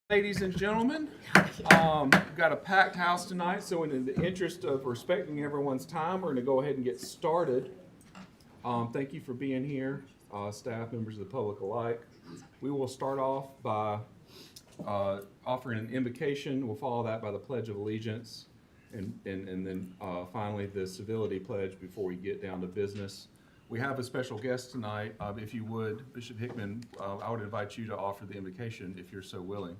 Ladies and gentlemen, we've got a packed house tonight, so in the interest of respecting everyone's time, we're going to go ahead and get started. Thank you for being here, staff, members of the public alike. We will start off by offering an invocation. We'll follow that by the Pledge of Allegiance, and then finally the civility pledge before we get down to business. We have a special guest tonight. If you would, Bishop Hickman, I would invite you to offer the invocation if you're so willing.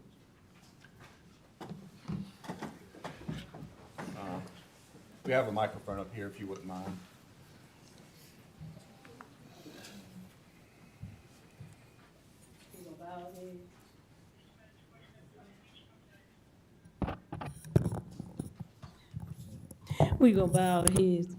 We have a microphone up here if you wouldn't mind. We gonna bow our heads.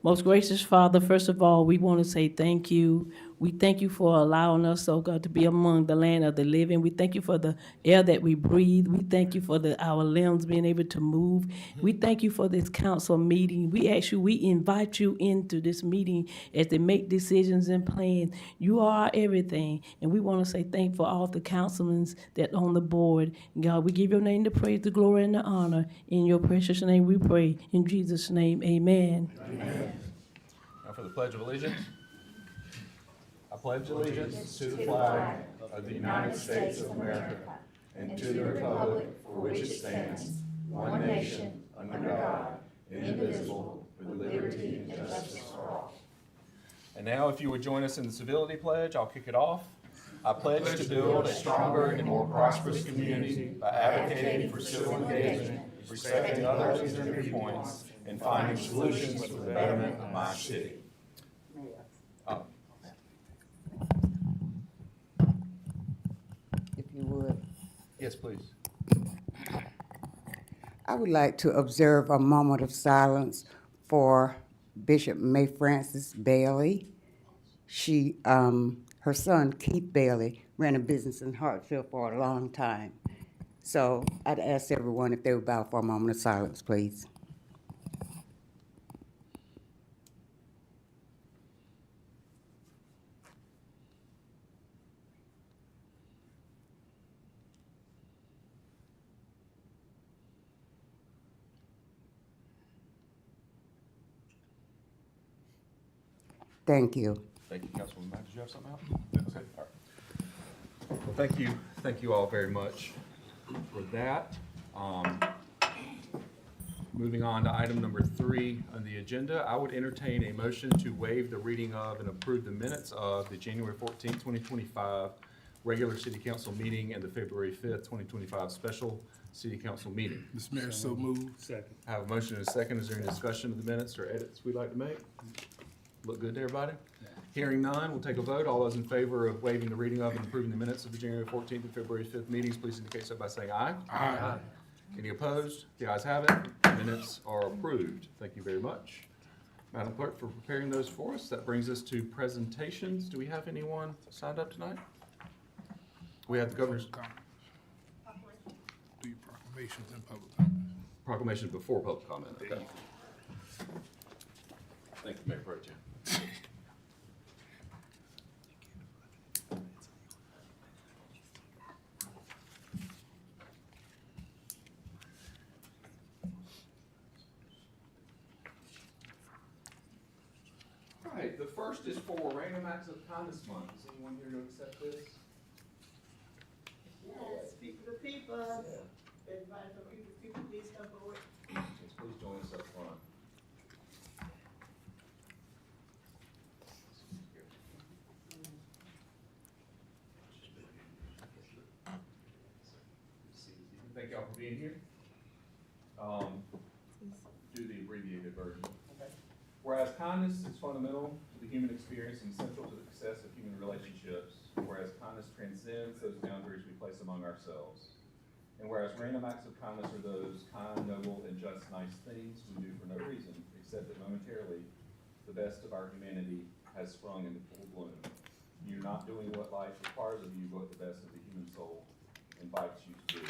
Most gracious Father, first of all, we want to say thank you. We thank you for allowing us, oh God, to be among the land of the living. We thank you for the air that we breathe. We thank you for our limbs being able to move. We thank you for this council meeting. We invite you into this meeting as they make decisions and plans. You are everything, and we want to say thank you for all the councilmen that on the board. God, we give your name the praise, the glory, and the honor. In your precious name we pray. In Jesus' name, amen. Amen. Now for the Pledge of Allegiance. I pledge allegiance to the flag of the United States of America and to the republic for which it stands, one nation, under God, indivisible, with liberty and justice for all. And now if you would join us in the civility pledge, I'll kick it off. I pledge to build a stronger and more prosperous community by advocating for civil engagement, respecting others' and their viewpoints, and finding solutions for the betterment of my city. If you would. Yes, please. I would like to observe a moment of silence for Bishop May Frances Bailey. Her son, Keith Bailey, ran a business in Hartsville for a long time. So I'd ask everyone if they would bow for a moment of silence, please. Thank you. Thank you, Councilwoman Mack. Did you have something else? Okay, all right. Well, thank you all very much for that. Moving on to item number 3 on the agenda, I would entertain a motion to waive the reading of and approve the minutes of the January 14th, 2025 regular city council meeting and the February 5th, 2025 special city council meeting. Mr. Mayor, so moved. Second. I have a motion and a second. Is there any discussion of the minutes or edits we'd like to make? Look good to everybody? Hearing none, we'll take a vote. All those in favor of waiving the reading of and approving the minutes of the January 14th and February 5th meetings, please indicate so by saying aye. Aye. Any opposed? The ayes have it. The minutes are approved. Thank you very much, Madam Clerk, for preparing those for us. That brings us to presentations. Do we have anyone signed up tonight? We have the governor's Do your proclamations and public comments. proclamation before public comment. Okay. Thank you, Mayor Pro Tem. All right, the first is for Random Acts of Kindness Month. Is anyone here to accept this? Yes, people to people. Everybody from people to people, please come forward. Yes, please join us up front. Thank y'all for being here. Do the abbreviated version. Whereas kindness is fundamental to the human experience and central to the success of human relationships, whereas kindness transcends those boundaries we place among ourselves, and whereas random acts of kindness are those kind, noble, and just nice things we do for no reason, except that momentarily the best of our humanity has sprung into full bloom. You're not doing what life requires of you, but the best of the human soul invites you to do.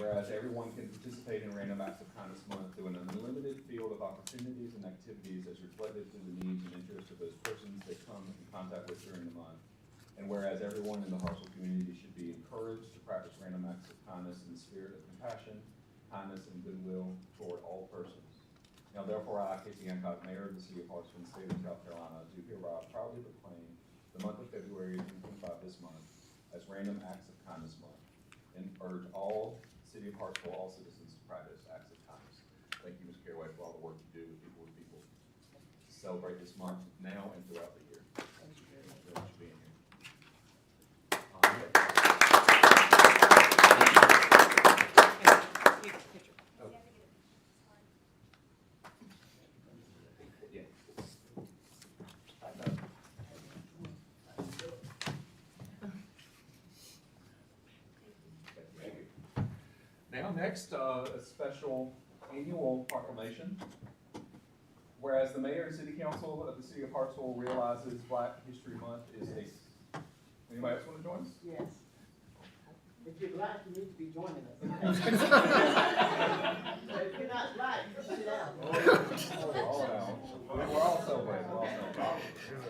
Whereas everyone can participate in Random Acts of Kindness Month through an unlimited field of opportunities and activities as reflected through the needs and interests of those persons they come in contact with during the month. And whereas everyone in the Hartsville community should be encouraged to practice random acts of kindness in the spirit of compassion, kindness, and goodwill toward all persons. Now therefore, I, Casey Hancock, Mayor of the City of Hartsville, State of South Carolina, do hereby proudly proclaim the month of February 2025 this month as Random Acts of Kindness Month, and urge all City of Hartsville, all citizens to practice acts of kindness. Thank you, Ms. Caraway, for all the work you do with people to people. Celebrate this month now and throughout the year. Thank you very much for being here. Yeah. Thank you. Now, next, a special annual proclamation. Whereas the mayor and city council of the city of Hartsville realizes Black History Month is a, anybody else want to join us? Yes. If you're black, you need to be joining us. If you're not black, you can sit down. We're all celebrating, we're all celebrating.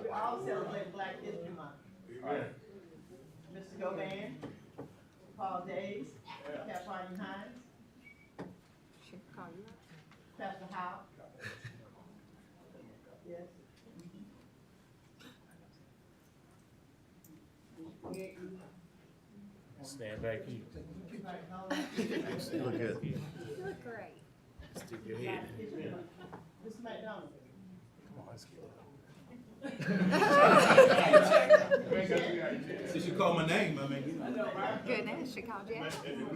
We all celebrate Black History Month. All right. Mr. Govan, Paul Days, Kathleen Hines, Pastor Howe. Yes. Stand back here. You look good. You look great. Stick your head in. Mr. McDonald. Since you called my name, I mean. Goodness, she called you.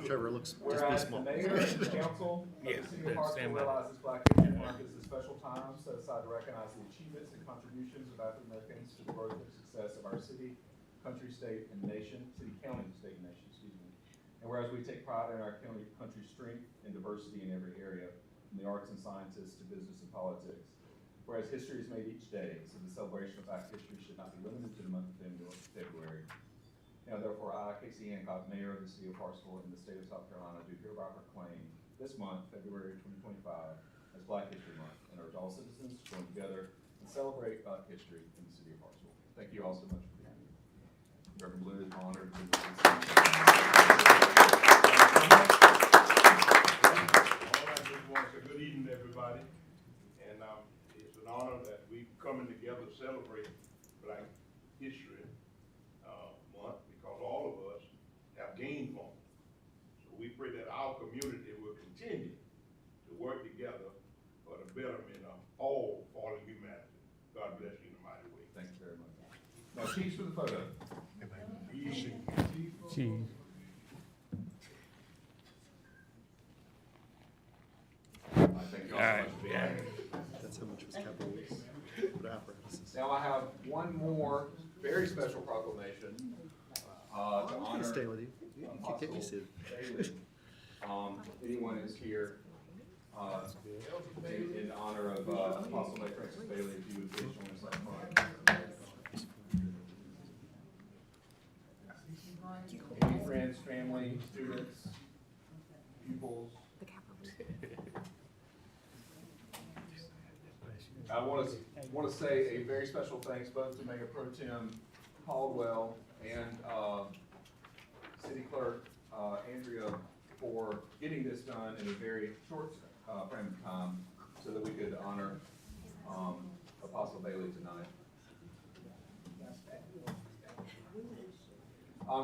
Trevor looks just Whereas this the small. mayor and the council of Yeah, the city of Hartsville stand by. realizes Black History Month is a special time set aside to recognize the achievements and contributions of African Americans to the growth and success of our city, country, state, and nation, city, county, state, and nation, excuse me. And whereas we take pride in our country's strength and diversity in every area, from the arts and sciences to business and politics. Whereas history is made each day, so the celebration of Black history should not be limited to the month of February. Now therefore, I, Casey Hancock, Mayor of the City of Hartsville in the State of South Carolina, do hereby proclaim this month, February 2025, as Black History Month, and urge all citizens to join together and celebrate Black history in the City of Hartsville. Thank you all so much for being here. Reverend Blue is honored to be with us. All right, just want to say good evening, everybody. And it's an honor that we coming together to celebrate Black History Month, because all of us have gained from it. So we pray that our community will continue to work together for the betterment of all fallen humanity. God bless you in a mighty way. Thank you very much. Now, cheese for the photo. Cheese. Thank you all so much for being here. That's how much was capital for apparatuses. Now I have one more very special proclamation to I'm gonna honor stay with you. You can get me seated. anyone is here in honor of Apostle May Francis Bailey, if you would please join us up front. Any friends, family, students, pupils. I want to say a very special thanks both to Mayor Pro Tem Caldwell and City Clerk Andrea for getting this done in a very short frame of time so that we could honor Apostle Bailey tonight.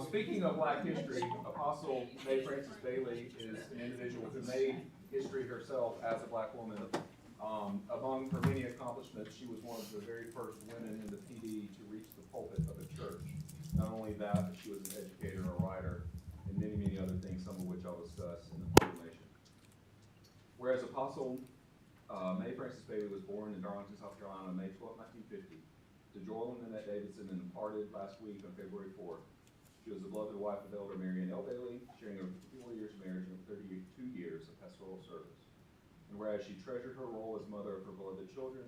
Speaking of Black history, Apostle May Francis Bailey is an individual who made history herself as a Black woman. Among her many accomplishments, she was one of the very first women in the PD to reach the pulpit of a church. Not only that, but she was an educator, a writer, and many, many other things, some of which I'll discuss in the proclamation. Whereas Apostle May Francis Bailey was born in Darlington, South Carolina, on May 12, 1950, to Joel and Annette Davidson and departed last week on February 4th. She was the beloved wife of Elder Marion L. Bailey, sharing over 54 years of marriage and 32 years of pastoral service. And whereas she treasured her role as mother of her beloved children,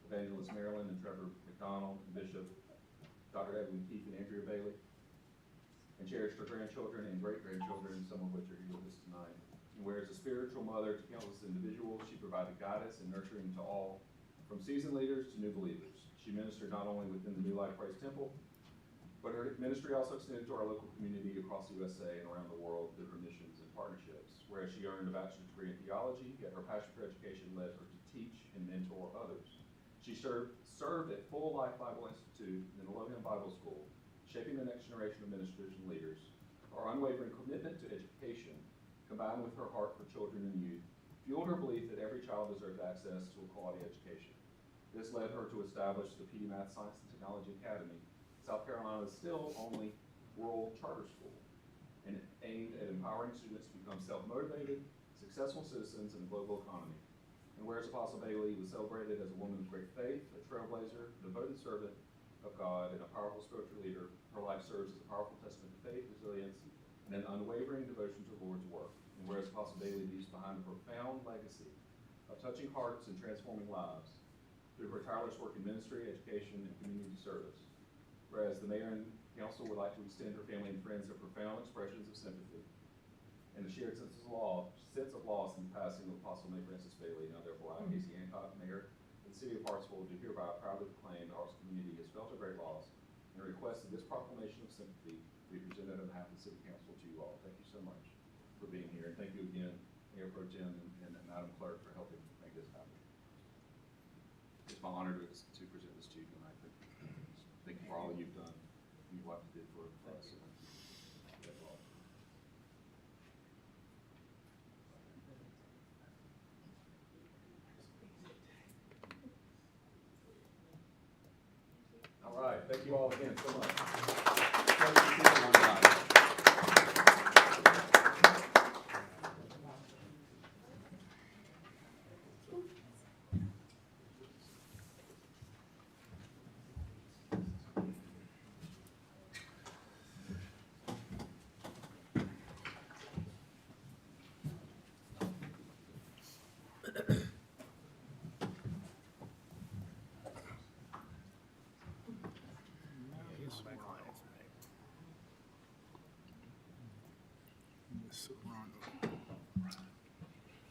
Evangelist Marilyn and Trevor McDonald, and Bishop Dr. Edwin Keith and Andrea Bailey, and cherished her grandchildren and great-grandchildren, some of which are here with us tonight. And whereas a spiritual mother to countless individuals, she provided guidance and nurturing to all, from seasoned leaders to new believers. She ministered not only within the New Life Praise Temple, But her ministry also extended to our local community across the USA and around the world through her missions and partnerships. Whereas she earned a bachelor's degree in theology, yet her passion for education led her to teach and mentor others. She served at Full Life Bible Institute and the Logan Bible School, shaping the next generation of ministers and leaders. Her unwavering commitment to education, combined with her heart for children and youth, fueled her belief that every child deserved access to a quality education. This led her to establish the PD Math Science and Technology Academy, South Carolina's still only rural charter school, and aimed at empowering students to become self-motivated, successful citizens in a global economy. And whereas Apostle Bailey was celebrated as a woman of great faith, a trailblazer, a devoted servant of God, and a powerful spiritual leader, her life serves as a powerful testament to faith, resilience, and an unwavering devotion to the Lord's work. And whereas Apostle Bailey leaves behind a profound legacy of touching hearts and transforming lives through her tireless work in ministry, education, and community service. Whereas the mayor and council would like to extend her family and friends their profound expressions of sympathy and a shared sense of loss in the passing of Apostle May Francis Bailey. Now therefore I, Casey Hancock, Mayor of the City of Hartsville, do hereby proudly proclaim the Hartsville community has felt a great loss and request that this proclamation of sympathy be presented on behalf of the City Council to you all. Thank you so much for being here, and thank you again, Mayor Pro Tem and Madam Clerk, for helping make this happen. It's my honor to present this to you tonight. Thank you for all you've done and what you did for us. All right, thank you all again so much. Pleasure to see everyone tonight.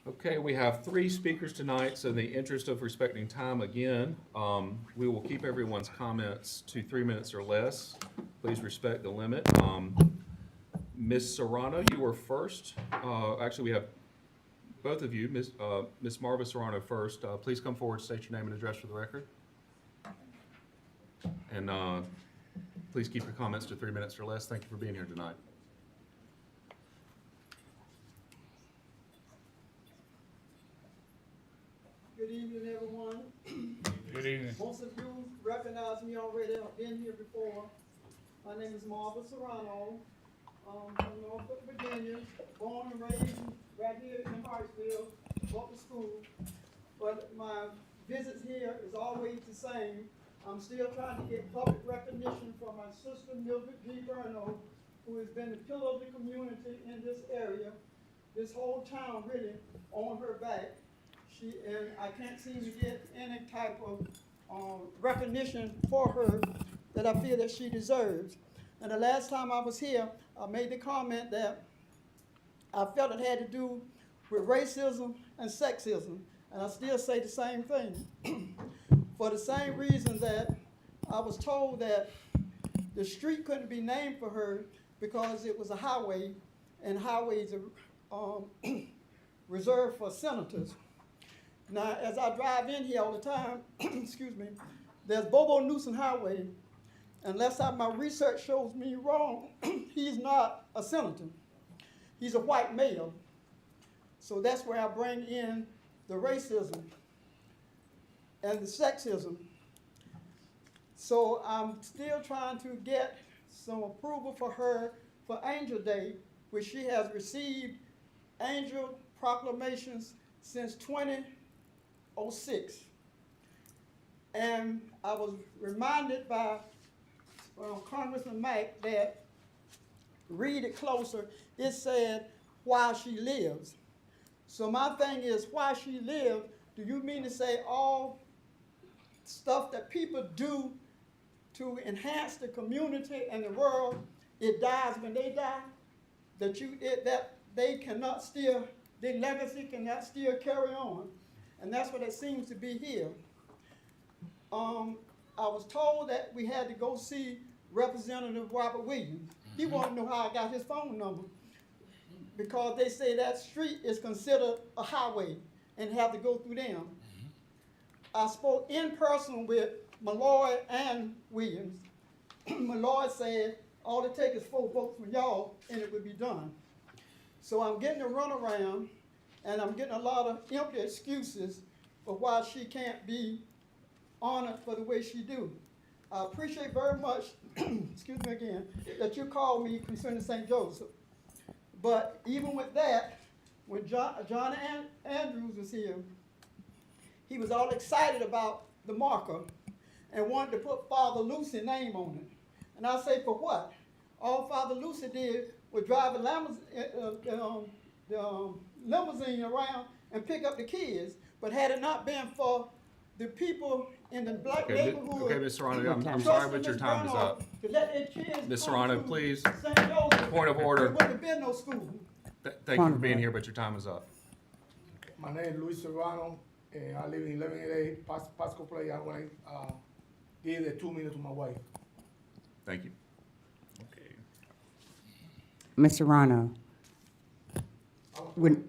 Okay, we have 3 speakers tonight, so in the interest of respecting time again, we will keep everyone's comments to 3 minutes or less. Please respect the limit. Ms. Serrano, you were first. Actually, we have both of you. Ms. Marva Serrano first. Please come forward, state your name and address for the record. And please keep your comments to 3 minutes or less. Thank you for being here tonight. Good evening, everyone. Good evening. Most of you recognize me already. I've been here before. My name is Marva Serrano. From Norfolk, Virginia, born and raised right here in Hartsville, went to school. But my visits here is always the same. I'm still trying to get public recognition from my sister, Mildred G. Burno, who has been the pillar of the community in this area. This whole town really on her back. And I can't seem to get any type of recognition for her that I feel that she deserves. And the last time I was here, I made the comment that I felt it had to do with racism and sexism, and I still say the same thing. For the same reason that I was told that the street couldn't be named for her because it was a highway, and highways are reserved for senators. Now, as I drive in here all the time, excuse me, there's Bobo Newsom Highway. Unless my research shows me wrong, he's not a senator. He's a white male. So that's where I bring in the racism and the sexism. So I'm still trying to get some approval for her for Angel Day, which she has received angel proclamations since 2006. And I was reminded by Congressman Mack that, read it closer, it said, while she lives. So my thing is, while she lives, do you mean to say all stuff that people do to enhance the community and the world, it dies when they die? That they cannot still, their legacy cannot still carry on. And that's what it seems to be here. I was told that we had to go see Representative Robert Williams. He wanted to know how I got his phone number, because they say that street is considered a highway and have to go through them. I spoke in person with Malloy and Williams. Malloy said, all it takes is 4 votes from y'all and it would be done. So I'm getting a runaround, and I'm getting a lot of empty excuses for why she can't be honored for the way she do. I appreciate very much, excuse me again, that you called me concerning St. Joseph. But even with that, when John Andrews was here, he was all excited about the marker and wanted to put Father Lucy's name on it. And I say, for what? All Father Lucy did was drive the limousine around and pick up the kids. But had it not been for the people in the black Okay, neighborhood. okay, Ms. Serrano, I'm sorry, but your time is up. To let their kids Ms. come Serrano, to please. St. Joseph, Point of order. there wouldn't have been no school. Thank you for being here, but your time is up. My name is Luis Serrano, and I live in 1188 Pasco Play. I want to give the 2 minutes to my wife. Thank you. Okay. Ms. Serrano, when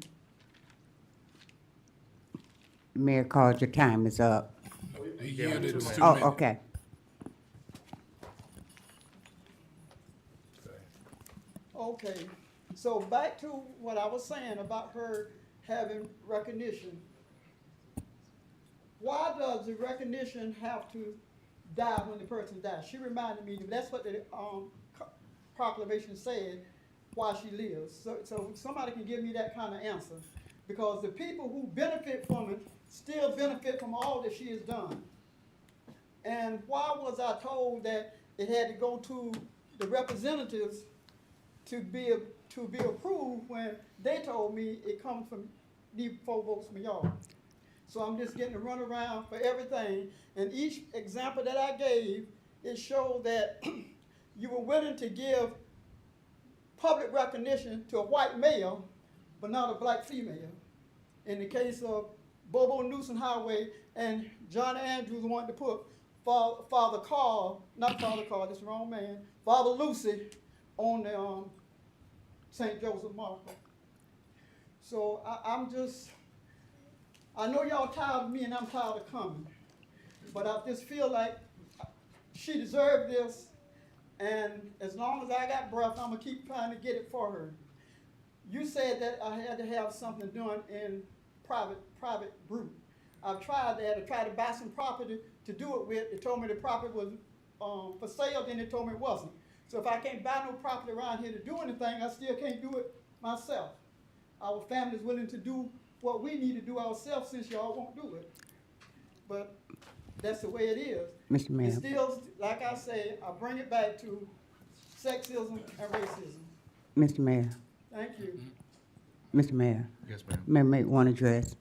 the mayor called, your time is up. He yielded to Oh, okay. Okay, so back to what I was saying about her having recognition. Why does the recognition have to die when the person dies? She reminded me, that's what the proclamation said, why she lives. So somebody can give me that kind of answer. Because the people who benefit from it still benefit from all that she has done. And why was I told that it had to go to the representatives to be approved when they told me it comes from, need 4 votes from y'all? So I'm just getting a runaround for everything. And each example that I gave, it showed that you were willing to give public recognition to a white male, but not a black female. In the case of Bobo Newsom Highway and John Andrews wanted to put Father Carl, not Father Carl, that's the wrong man, Father Lucy on the St. Joseph marker. So I know y'all tired of me and I'm tired of coming, but I just feel like she deserved this, and as long as I got breath, I'm gonna keep trying to get it for her. You said that I had to have something done in private group. I've tried that. I tried to buy some property to do it with. They told me the property was for sale, then they told me it wasn't. So if I can't buy no property around here to do anything, I still can't do it myself. Our family's willing to do what we need to do ourselves since y'all won't do it. But that's the way it is. Mr. Mayor. It's still, like I say, I bring it back to sexism and racism. Mr. Mayor. Thank you. Mr. Mayor. Yes, ma'am. May I make one address?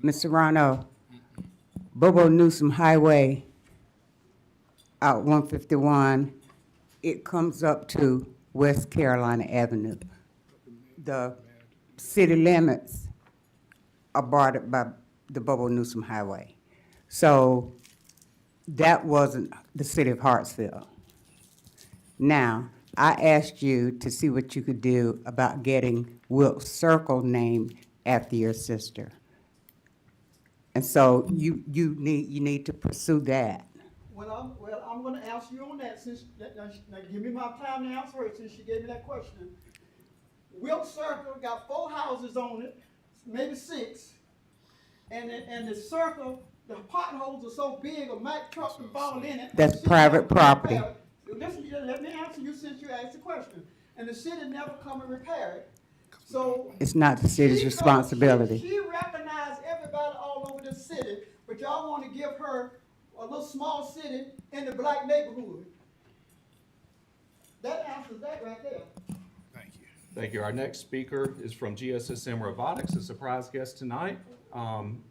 Ms. Serrano, Bobo Newsom Highway, out 151, it comes up to West Carolina Avenue. The city limits are bordered by the Bobo Newsom Highway. So that wasn't the city of Hartsville. Now, I asked you to see what you could do about getting Wilkes Circle named after your sister. And so you need to pursue that. Well, I'm gonna ask you on that since, now give me my time to answer it since she gave me that question. Wilkes Circle got 4 houses on it, maybe 6. And the circle, the potholes are so big, a Mack truck can fall in it. That's private property. Listen, let me answer you since you asked the question. And the city never come and repair it. So. It's not the city's responsibility. She recognized everybody all over the city, but y'all want to give her a little small city in the black neighborhood. That answers that right there. Thank you. Our next speaker is from GSSM Robotics, a surprise guest tonight.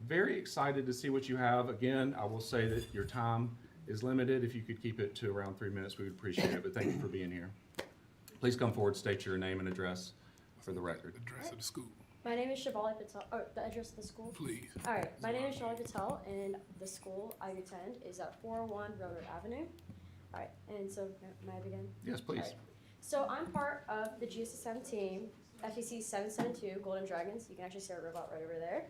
Very excited to see what you have. Again, I will say that your time is limited. If you could keep it to around 3 minutes, we would appreciate it, but thank you for being here. Please come forward, state your name and address for the record. Address of the school, My name is Shivali Patel, the address of the school. please. All right, my name is Shivali Patel, and the school I attend is at 401 Railroad Avenue. All right, and so may I begin? Yes, please. Alright. So I'm part of the GSSM team, FTC 772 Golden Dragons. You can actually see our robot right over there.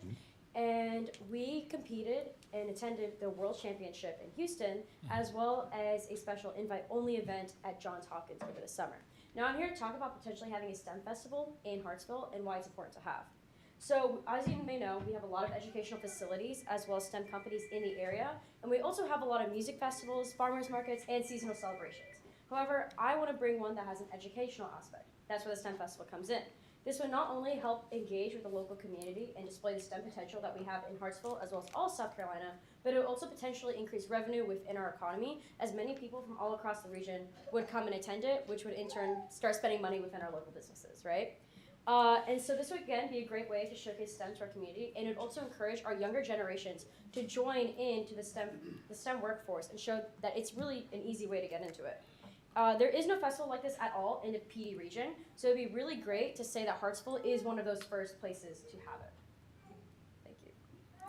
And we competed and attended the World Championship in Houston, as well as a special invite-only event at Johns Hopkins over the summer. Now I'm here to talk about potentially having a STEM festival in Hartsville and why it's important to have. So as you may know, we have a lot of educational facilities as well as STEM companies in the area, and we also have a lot of music festivals, farmers markets, and seasonal celebrations. However, I want to bring one that has an educational aspect. That's where the STEM festival comes in. This would not only help engage with the local community and display the STEM potential that we have in Hartsville as well as all South Carolina, but it would also potentially increase revenue within our economy, as many people from all across the region would come and attend it, which would in turn start spending money within our local businesses, right? And so this would again be a great way to showcase STEM to our community, and it would also encourage our younger generations to join into the STEM workforce and show that it's really an easy way to get into it. There is no festival like this at all in the PD region, so it'd be really great to say that Hartsville is one of those first places to have it. Thank you.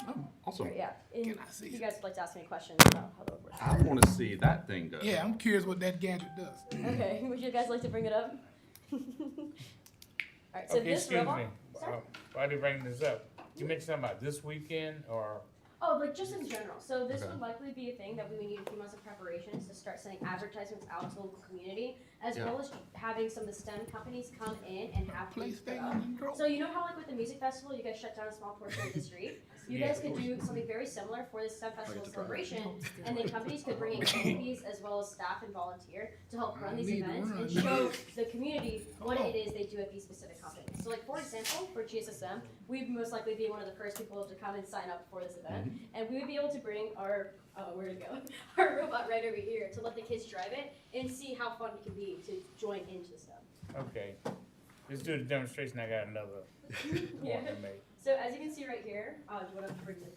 Oh, awesome. Great, yeah. And Can I see if you it? guys would like to ask any questions about how that works. I want to see that thing go. Yeah, I'm curious what that gadget does. Okay, would you guys like to bring it up? Alright, so Okay, this excuse robot. me. Sorry? Why do you bring this up? You mentioned something about this weekend or? Oh, like just in general. So this Okay. would likely be a thing that we would need a few months of preparations to start sending advertisements out to the local community, as Yeah. well as having some of the STEM companies come in and have things put up. PlayStation Control. So you know how like with the music festival, you guys shut down a small portion of the street? You Yeah, guys of could course. do something very similar for the STEM festival to try it. celebration, and then companies could bring in entities as well as staff and volunteer to help run these Need to events run. and show the community what it is they do at these specific companies. So like for example, for GSSM, we'd most likely be one of the first people to come and sign up for this event, and we would be able to bring our where to go, our robot right over here to let the kids drive it and see how fun it can be to join into STEM. Okay. Let's do the demonstration. I got another Yeah. one to make. So as you can see right here, do you want to bring it?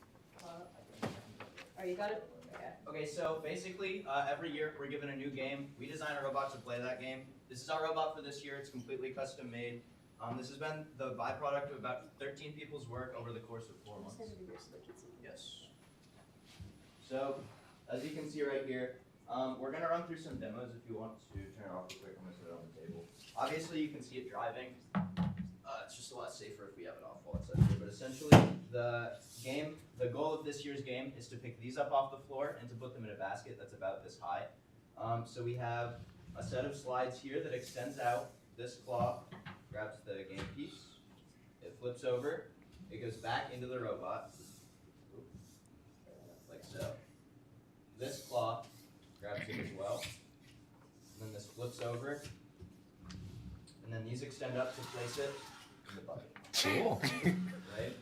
You got it? Okay. Okay, so basically, every year we're given a new game. We design a robot to play that game. This is our robot for this year. It's completely custom made. This has been the byproduct of about 13 people's work over the course of 4 months. Just stand over here so they can see. Yes. So, as you can see right here, we're gonna run through some demos. If you want to turn it off real quick, I'm gonna set it on the table. Obviously, you can see it driving. It's just a lot safer if we have it off while it's up here. But essentially, the goal of this year's game is to pick these up off the floor and to put them in a basket that's about this high. So we have a set of slides here that extends out. This claw grabs the game piece. It flips over. It goes back into the robot. Like so. This claw grabs it as well. And then this flips over. And then these extend up to place it in the bucket. Cool. Right?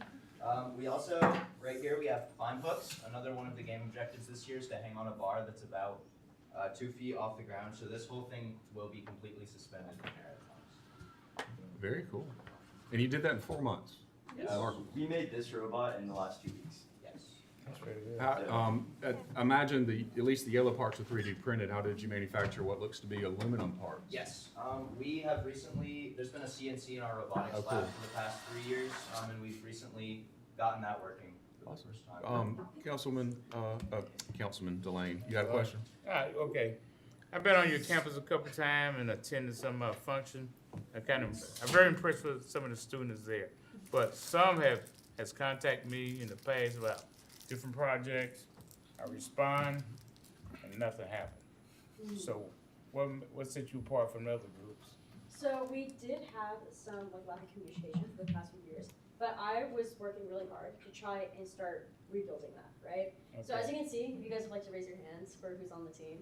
We also, right here, we have climb hooks. Another one of the game objectives this year is to hang on a bar that's about 2 feet off the ground. So this whole thing will be completely suspended in air at times. Very cool. And you did that in 4 months. Yes. We made this robot in the last 2 weeks. Yes. That's pretty good. Imagine at least the yellow parts are 3D printed. How did you manufacture what looks to be aluminum parts? Yes. We have recently, there's been a CNC in our robotics Oh, cool. lab for the past 3 years, and we've recently gotten that working for the first time. Councilman Delane, you had a question? All right, okay. I've been on your campus a couple times and attended some function. I'm very impressed with some of the students there. But some has contacted me in the past about different projects. I respond and nothing happened. So what set you apart from other groups? So we did have some like lack of communication for the past few years, but I was working really hard to try and start rebuilding that, right? So as you can see, if you guys would like to raise your hands for who's on the team.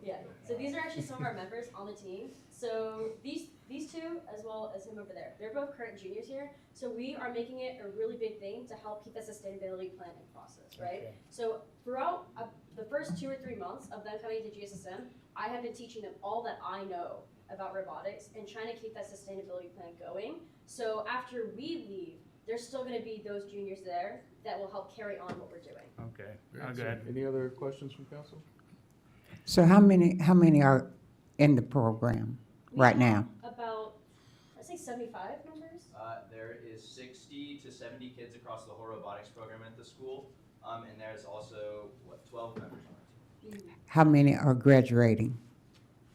Yeah, so these are actually some of our members on the team. So these two, as well as him over there, they're both current juniors here. So we are making it a really big thing to help keep the sustainability planning process, right? Okay. So throughout the first 2 or 3 months of them coming to GSSM, I have been teaching them all that I know about robotics and trying to keep that sustainability plan going. So after we leave, there's still gonna be those juniors there that will help carry on what we're doing. Okay, I'm good. Any other questions from council? So how many are in the program We right have now? About, I say 75 members. There is 60 to 70 kids across the whole robotics program at the school, and there's also, 12 members on our team. how many are graduating?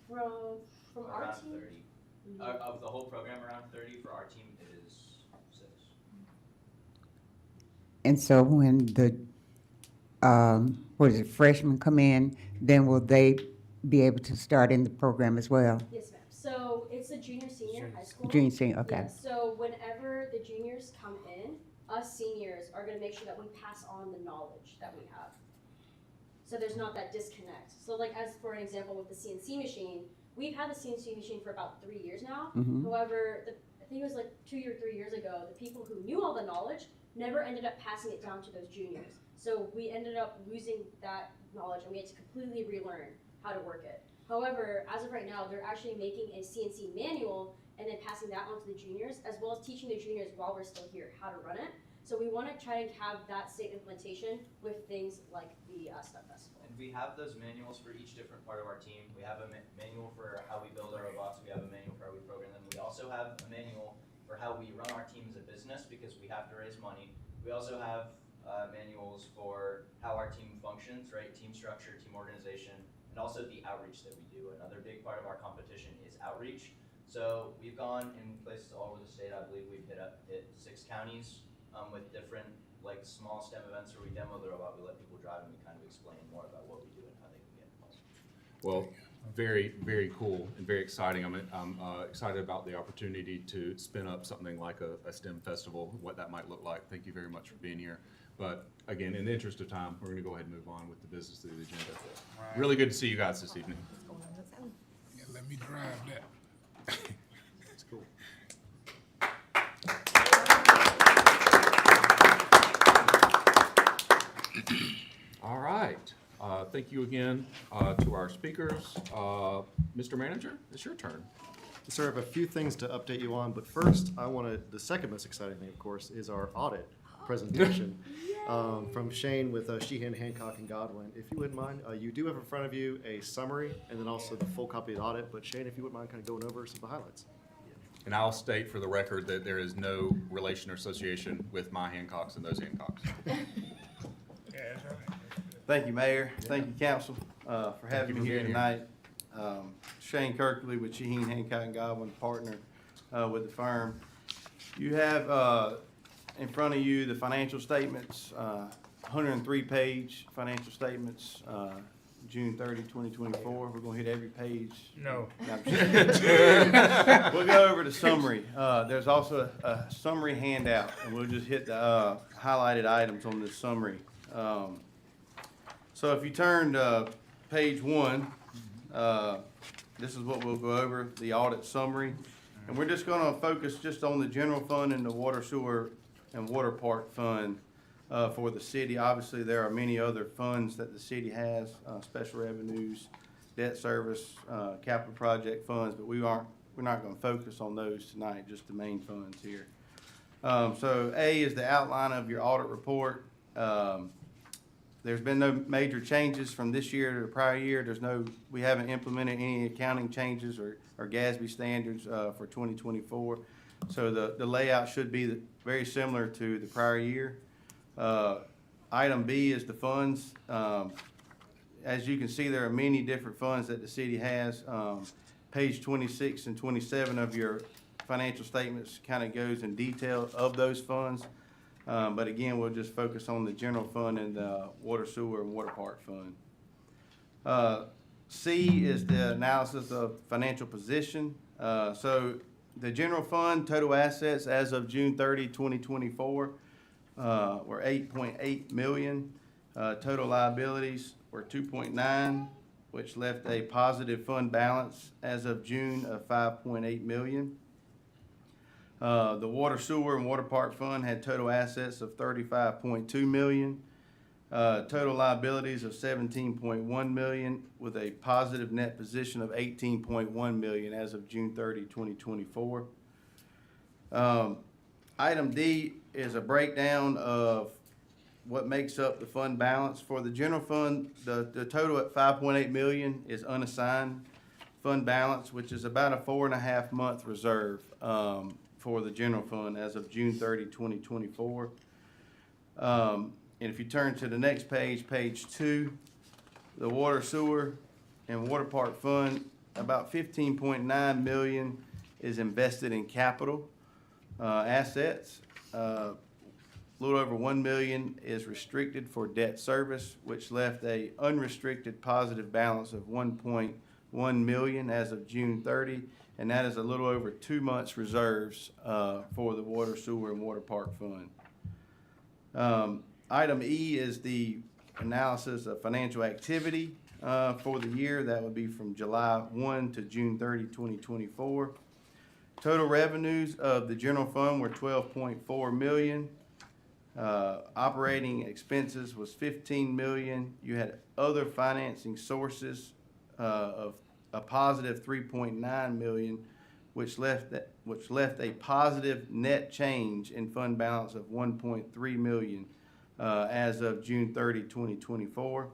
From our Around team. 30. Of the whole program, around 30. For our team, it is 6. And so when the, freshmen come in, then will they be able to start in the program as well? Yes, ma'am. So it's a junior, senior high school. Junior, senior, okay. Yeah, so whenever the juniors come in, us seniors are gonna make sure that we pass on the knowledge that we have. So there's not that disconnect. So like as for an example with the CNC machine, we've had the CNC machine for about 3 years now. Mhm. However, I think it was like 2 or 3 years ago, the people who knew all the knowledge never ended up passing it down to those juniors. So we ended up losing that knowledge and we had to completely relearn how to work it. However, as of right now, they're actually making a CNC manual and then passing that on to the juniors, as well as teaching the juniors while we're still here how to run it. So we want to try and have that same implementation with things like the Stunt Festival. And we have those manuals for each different part of our team. We have a manual for how we build our robots. We have a manual for how we program them. We also have a manual for how we run our team as a business because we have to raise money. We also have manuals for how our team functions, right? Team structure, team organization, and also the outreach that we do. Another big part of our competition is outreach. So we've gone in places all over the state. I believe we've hit 6 counties with different like small STEM events where we demo the robot, we let people drive, and we kind of explain more about what we do and how they can get involved. Well, very, very cool and very exciting. I'm excited about the opportunity to spin up something like a STEM festival, what that might look like. Thank you very much for being here. But again, in the interest of time, we're going to go ahead and move on with the business of the agenda. Really good to see you guys this evening. Yeah, let me drive that. That's cool. All right. Thank you again to our speakers. Mr. Manager, it's your turn. Sir, I have a few things to update you on, but first, the second most exciting thing, of course, is our audit presentation from Shane with Sheehan, Hancock, and Godwin. If you wouldn't mind, you do have in front of you a summary and then also the full copy of the audit, but Shane, if you wouldn't mind kind of going over some of the highlights. And I'll state for the record that there is no relation or association with my Hancocks and those Hancocks. Thank you, Mayor. Thank you, Council, for having me here tonight. Shane Kirkley with Shaheen, Hancock, and Godwin, partner with the firm. You have in front of you the financial statements, 103-page financial statements, June 30, 2024. We're going to hit every page. No. We'll go over the summary. There's also a summary handout, and we'll just hit the highlighted items on this summary. So if you turn to page 1, this is what we'll go over, the audit summary. And we're just going to focus just on the general fund and the water, sewer, and water park fund for the city. Obviously, there are many other funds that the city has, special revenues, debt service, capital project funds, but we're not going to focus on those tonight, just the main funds here. So A is the outline of your audit report. There's been no major changes from this year to the prior year. We haven't implemented any accounting changes or GASB standards for 2024. So the layout should be very similar to the prior year. Item B is the funds. As you can see, there are many different funds that the city has. Page 26 and 27 of your financial statements kind of goes in detail of those funds. But again, we'll just focus on the general fund and the water, sewer, and water park fund. C is the analysis of financial position. So the general fund total assets as of June 30, 2024 were 8.8 million. Total liabilities were 2.9, which left a positive fund balance as of June of 5.8 million. The water, sewer, and water park fund had total assets of 35.2 million. Total liabilities of 17.1 million with a positive net position of 18.1 million as of June 30, 2024. Item D is a breakdown of what makes up the fund balance. For the general fund, the total at 5.8 million is unassigned fund balance, which is about a 4.5 month reserve for the general fund as of June 30, 2024. And if you turn to the next page, page 2, the water, sewer, and water park fund, about 15.9 million is invested in capital assets. A little over 1 million is restricted for debt service, which left a unrestricted positive balance of 1.1 million as of June 30, and that is a little over 2 months reserves for the water, sewer, and water park fund. Item E is the analysis of financial activity for the year. That would be from July 1 to June 30, 2024. Total revenues of the general fund were 12.4 million. Operating expenses was 15 million. You had other financing sources of a positive 3.9 million, which left a positive net change in fund balance of 1.3 million as of June 30, 2024.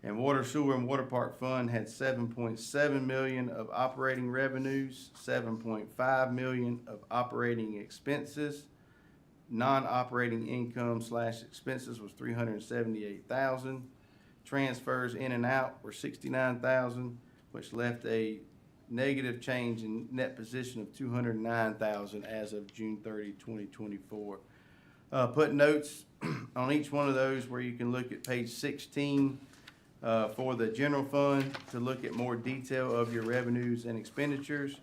And water, sewer, and water park fund had 7.7 million of operating revenues, 7.5 million of operating expenses. Non-operating income / expenses was 378,000. Transfers in and out were 69,000, which left a negative change in net position of 209,000 as of June 30, 2024. Put notes on each one of those where you can look at page 16 for the general fund to look at more detail of your revenues and expenditures.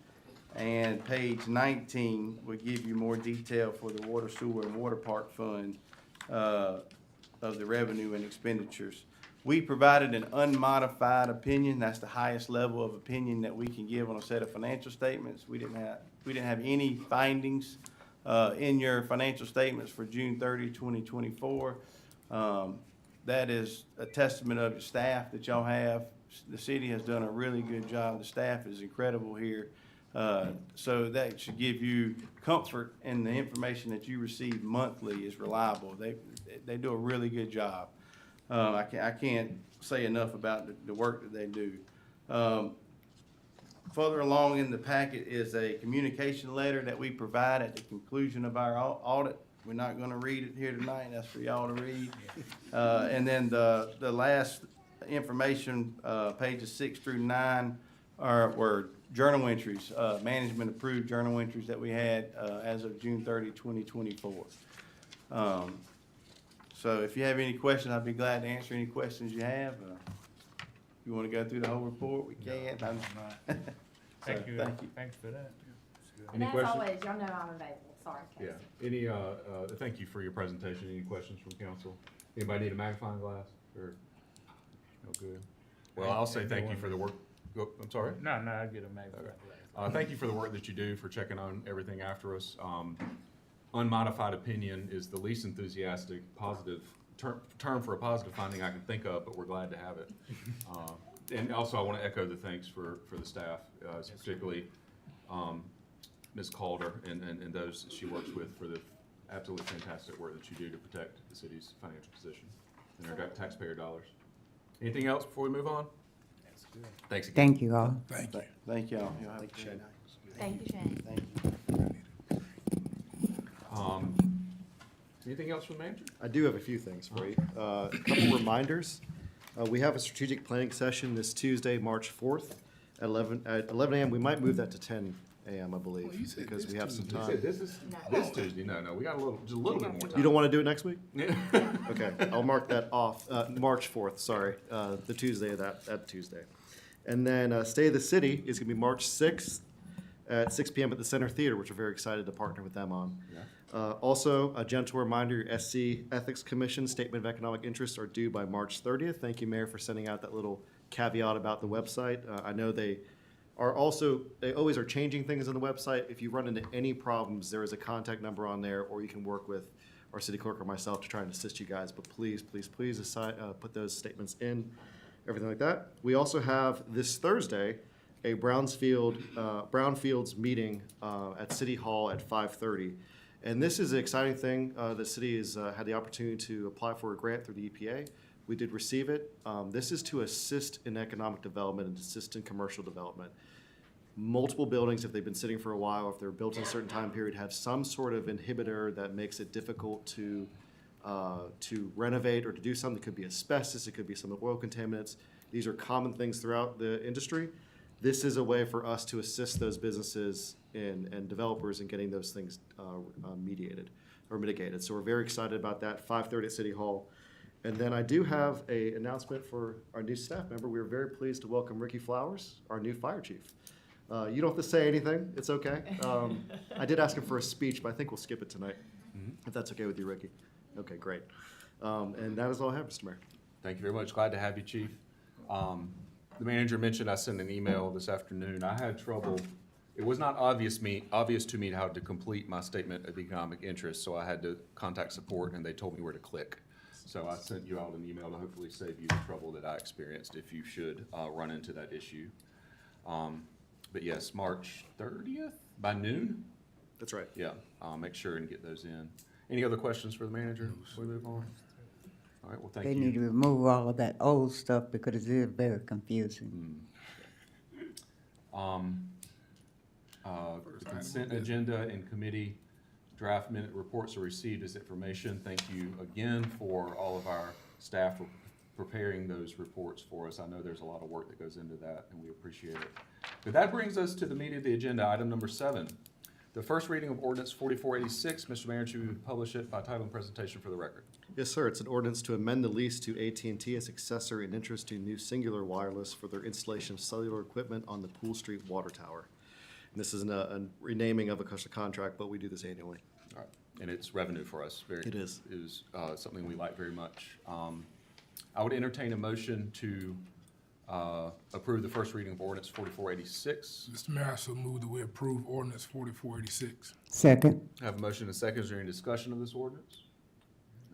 And page 19 would give you more detail for the water, sewer, and water park fund of the revenue and expenditures. We provided an unmodified opinion. That's the highest level of opinion that we can give on a set of financial statements. We didn't have any findings in your financial statements for June 30, 2024. That is a testament of your staff that y'all have. The city has done a really good job. The staff is incredible here. So that should give you comfort in the information that you receive monthly is reliable. They do a really good job. I can't say enough about the work that they do. Further along in the packet is a communication letter that we provide at the conclusion of our audit. We're not gonna read it here tonight, that's for y'all to read. And then the last information, pages 6 through 9 were journal entries, management approved journal entries that we had as of June 30, 2024. So if you have any questions, I'd be glad to answer any questions you have. If you want to go through the whole report, we can. Thank you. Thank you. Thanks for that. And Any as questions? always, y'all know I'm available. Sorry, Casey. Yeah, any, thank you for your presentation. Any questions from council? Anybody need a magnifying glass or, no good? Well, I'll say thank you for the work. Oh, I'm sorry? No, I get a magnifying glass. Thank you for the work that you do, for checking on everything after us. Unmodified opinion is the least enthusiastic positive term for a positive finding I can think of, but we're glad to have it. And also I want to echo the thanks for the staff, particularly Ms. Calder and those that she works with for the absolutely fantastic work that you do to protect the city's financial position and our taxpayer dollars. Anything else before we move on? That's good. Thanks again. Thank you all. Thank you. Thank y'all. Y'all have a good night. Thank you, Shane. Thank you. Anything else from the manager? I do have a few things for you. A couple reminders. We have a strategic planning session this Tuesday, March 4th at 11 a.m. We might move that to 10 a.m., I believe, Well, you said because this we have some You time. said this Tuesday. No, we got just a little bit more time. You don't want to do it next week? Yeah. Okay, I'll mark that off. March 4th, sorry, the Tuesday of that Tuesday. And then Stay of the City is going to be March 6th at 6 p.m. at the Center Theater, which we're very excited to partner with them on. Also, a gentle reminder, your SC Ethics Commission Statement of Economic Interests are due by March 30th. Thank you, Mayor, for sending out that little caveat about the website. I know they always are changing things on the website. If you run into any problems, there is a contact number on there, or you can work with our city clerk or myself to try and assist you guys. But please, please, please put those statements in, everything like that. We also have this Thursday a Brownfields meeting at City Hall at 5:30. And this is an exciting thing. The city has had the opportunity to apply for a grant through the EPA. We did receive it. This is to assist in economic development and assist in commercial development. Multiple buildings, if they've been sitting for a while, if they're built in a certain time period, have some sort of inhibitor that makes it difficult to to renovate or to do something. It could be asbestos, it could be some of the oil contaminants. These are common things throughout the industry. This is a way for us to assist those businesses and developers in getting those things mediated or mitigated. So we're very excited about that, 5:30 at City Hall. And then I do have an announcement for our new staff member. We are very pleased to welcome Ricky Flowers, our new fire chief. You don't have to say anything, it's okay. I did ask him for a speech, but I think we'll skip it tonight, if that's okay with you, Ricky. Okay, great. And that is all I have, Mr. Mayor. Thank you very much. Glad to have you, Chief. The manager mentioned I sent an email this afternoon. I had trouble. It was not obvious to me how to complete my statement of economic interest, so I had to contact support, and they told me where to click. So I sent you out an email to hopefully save you the trouble that I experienced if you should run into that issue. But yes, March 30th by noon? That's right. Yeah, I'll make sure and get those in. Any other questions for the manager before we move on? All right, well, thank you. They need to remove all of that old stuff because it is very confusing. The consent agenda and committee draft minute reports are received as information. Thank you again for all of our staff for preparing those reports for us. I know there's a lot of work that goes into that, and we appreciate it. But that brings us to the meat of the agenda, item number 7. The first reading of ordinance 4486. Mr. Mayor, should we publish it by title and presentation for the record? Yes, sir. It's an ordinance to amend the lease to AT&T as successor in interest to New Singular Wireless for their installation of cellular equipment on the Pool Street Water Tower. And this isn't a renaming of a contract, but we do this annually. All right, and it's revenue for us. It is. It is something we like very much. I would entertain a motion to approve the first reading of ordinance 4486. Mr. Mayor, I so move that we approve ordinance 4486. Second. I have a motion and a second. Is there any discussion of this ordinance?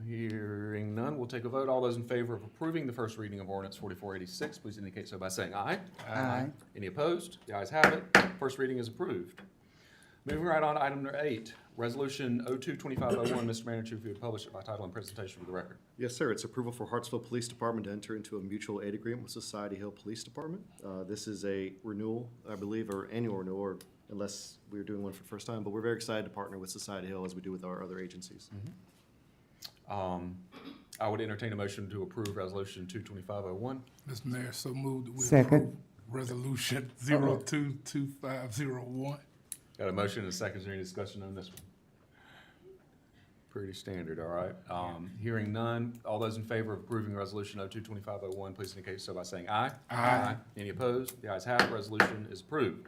Hearing none, we'll take a vote. All those in favor of approving the first reading of ordinance 4486, please indicate so by saying aye. Aye. Any opposed? The ayes have it. First reading is approved. Moving right on to item number 8, resolution 02-2501. Mr. Manager, if you would publish it by title and presentation for the record. Yes, sir. It's approval for Hartsville Police Department to enter into a mutual aid agreement with Society Hill Police Department. This is a renewal, I believe, or annual renewal, or unless we're doing one for the first time, but we're very excited to partner with Society Hill as we do with our other agencies. I would entertain a motion to approve resolution 02-2501. Mr. Mayor, so move that we Second. approve resolution 02-2501. Got a motion and a second. Is there any discussion on this one? Pretty standard, all right. Hearing none, all those in favor of approving resolution 02-2501, please indicate so by saying aye. Aye. Any opposed? The ayes have it. Resolution is approved.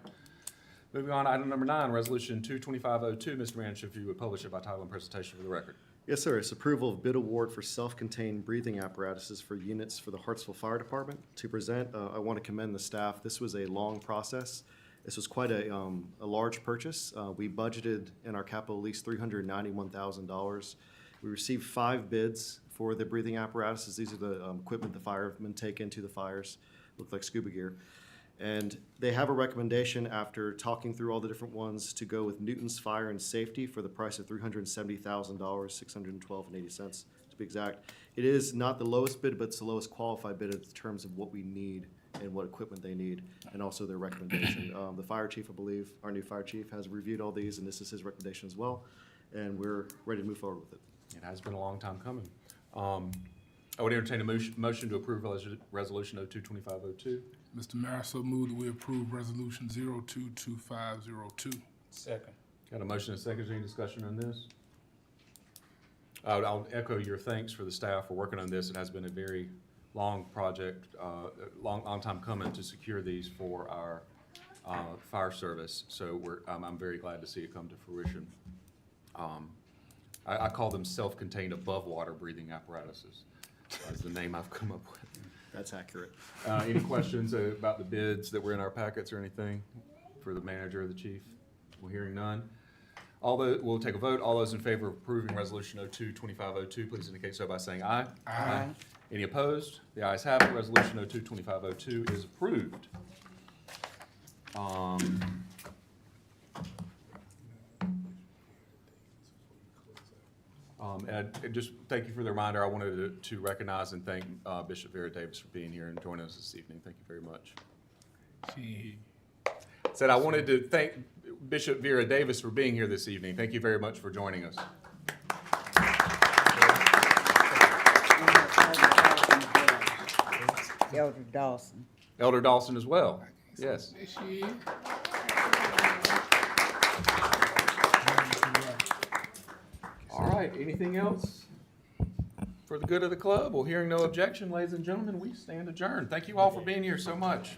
Moving on, item number 9, resolution 02-2502. Mr. Manager, if you would publish it by title and presentation for the record. Yes, sir. It's approval of bid award for self-contained breathing apparatuses for units for the Hartsville Fire Department. To present, I want to commend the staff. This was a long process. This was quite a large purchase. We budgeted in our capital lease $391,000. We received 5 bids for the breathing apparatuses. These are the equipment the firemen take into the fires. Look like scuba gear. And they have a recommendation after talking through all the different ones to go with Newton's Fire and Safety for the price of $370,000, $612.80 to be exact. It is not the lowest bid, but it's the lowest qualified bid in terms of what we need and what equipment they need, and also their recommendation. The fire chief, I believe, our new fire chief, has reviewed all these, and this is his recommendation as well, and we're ready to move forward with it. It has been a long time coming. I would entertain a motion to approve resolution 02-2502. Mr. Mayor, I so move that we approve resolution 02-2502. Second. Got a motion and a second. Is there any discussion on this? I'll echo your thanks for the staff for working on this. It has been a very long project, long time coming to secure these for our fire service. So I'm very glad to see it come to fruition. I call them self-contained above water breathing apparatuses. That's the name I've come up with. That's accurate. Any questions about the bids that were in our packets or anything for the manager or the chief? We're hearing none. We'll take a vote. All those in favor of approving resolution 02-2502, please indicate so by saying aye. Aye. Any opposed? The ayes have it. Resolution 02-2502 is approved. And just thank you for the reminder. I wanted to recognize and thank Bishop Vera Davis for being here and joining us this evening. Thank you very much. Said I wanted to thank Bishop Vera Davis for being here this evening. Thank you very much for joining us. Elder Dawson. Elder Dawson as well. Yes. There she is. All right, anything else for the good of the club? Well, hearing no objection, ladies and gentlemen, we stand adjourned. Thank you all for being here so much.